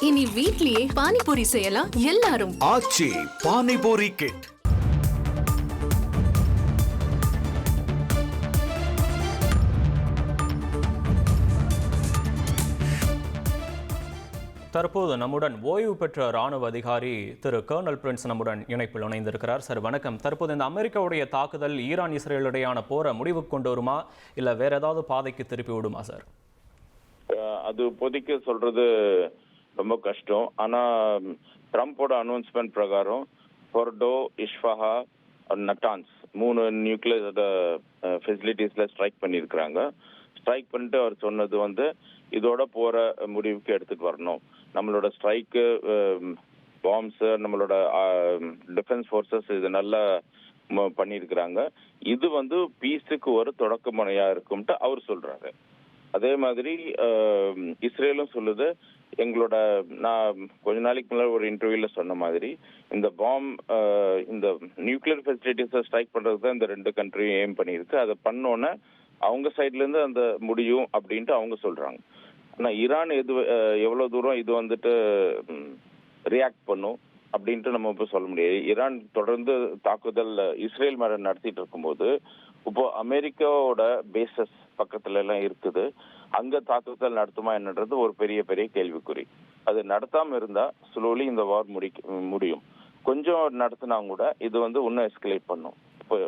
இனி வீட்லயே பானிபூரி செய்யலாம் எல்லாரும். ஆச்சி பானிபூரி கிட். தற்போது நம்முடன் ஓய்வு பெற்ற ராணுவ அதிகாரி திரு கர்னல் பிரின்ஸ் நம்முடன் இணைப்பில் இணைந்திருக்கிறார். சார் வணக்கம். தற்போது இந்த அமெரிக்காவுடைய தாக்குதல் ஈரான் இஸ்ரேல் இடையான போரை முடிவுக்கு கொண்டு வருமா இல்ல வேற ஏதாவது பாதைக்கு திருப்பி விடுமா சார்? அது இப்போதைக்கு சொல்றது ரொம்ப கஷ்டம். ஆனா ட்ரம்போட அனௌன்ஸ்மெண்ட் பிரகாரம் ஃபோர்டோ, இஷ்ஃபஹா, நட்டான்ஸ் 3 நியூக்ளியர் ஃபெசிலிட்டிஸ்ல ஸ்ட்ரைக் பண்ணியிருக்கிறாங்க. ஸ்ட்ரைக் பண்ணிட்டு அவர் சொன்னது இதோட போற முடிவுக்கு எடுத்துட்டு வரணும். நம்மளோட ஸ்ட்ரைக்கு, பாம்ஸ், நம்மளோட டிஃபென்ஸ் ஃபோர்ஸஸ் இது நல்லா பண்ணியிருக்கிறாங்க. இது பீஸுக்கு ஒரு தொடக்க முனையா இருக்கும்ட்டு அவர் சொல்றாரு. அதே மாதிரி இஸ்ரேலும் சொல்லுது, எங்களோட நான் கொஞ்ச நாளைக்கு முன்னாடி ஒரு இன்டர்வியூல சொன்ன மாதிரி இந்த இந்த நியூக்ளியர் ஃபெசிலிட்டிஸை ஸ்ட்ரைக் பண்றதுக்கு தான் இந்த 2 கண்ட்ரியும் எய்ம் பண்ணியிருக்கு. அதை பண்ணோன்னே அவங்க சைட்ல இருந்து அந்த முடியும் அப்படின்ட்டு அவங்க சொல்றாங்க. ஆனா ஈரான் எவ்வளவு தூரம் இது ரியாக்ட் பண்ணும் அப்படின்ட்டு நம்ம இப்ப சொல்ல முடியாது. ஈரான் தொடர்ந்து தாக்குதல் இஸ்ரேல் மேல நடத்திட்டு இருக்கும்போது இப்போ அமெரிக்காவோட பேசஸ் பக்கத்துல எல்லாம் இருக்குது. அங்க தாக்குதல் நடத்துமா என்னன்றது ஒரு பெரிய பெரிய கேள்விக்குறி. அது நடத்தாம இருந்தா ஸ்லோலி இந்த வார் முடியும். கொஞ்சம் நடத்தினா கூட இது இன்னும் எஸ்கலேட் பண்ணும். இப்போ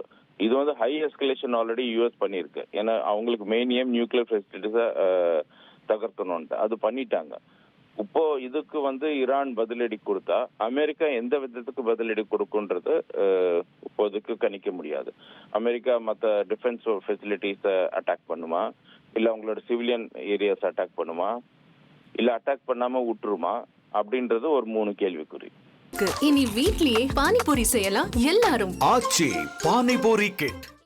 இது ஹை எஸ்கலேஷன் ஆல்ரெடி யூஎஸ் பண்ணியிருக்கு. ஏன்னா அவங்களுக்கு மெயின் ஏம் நியூக்ளியர் ஃபெசிலிட்டிஸை தகர்த்தணும்ட்டு அது பண்ணிட்டாங்க. இப்போ இதுக்கு ஈரான் பதிலடி கொடுத்தா அமெரிக்கா எந்த விதத்துக்கு பதிலடி கொடுக்குன்றது இப்போதைக்கு கணிக்க முடியாது. அமெரிக்கா மற்ற டிஃபென்ஸ் ஃபெசிலிட்டிஸை அட்டாக் பண்ணுமா, இல்லை அவங்களோட சிவிலியன் ஏரியாஸ் அட்டாக் பண்ணுமா, இல்லை அட்டாக் பண்ணாம விட்டுருமா அப்படின்றது ஒரு 3 கேள்விக்குறி. இனி வீட்லயே பானிபூரி செய்யலாம் எல்லாரும். ஆச்சி பானிபூரி கிட்.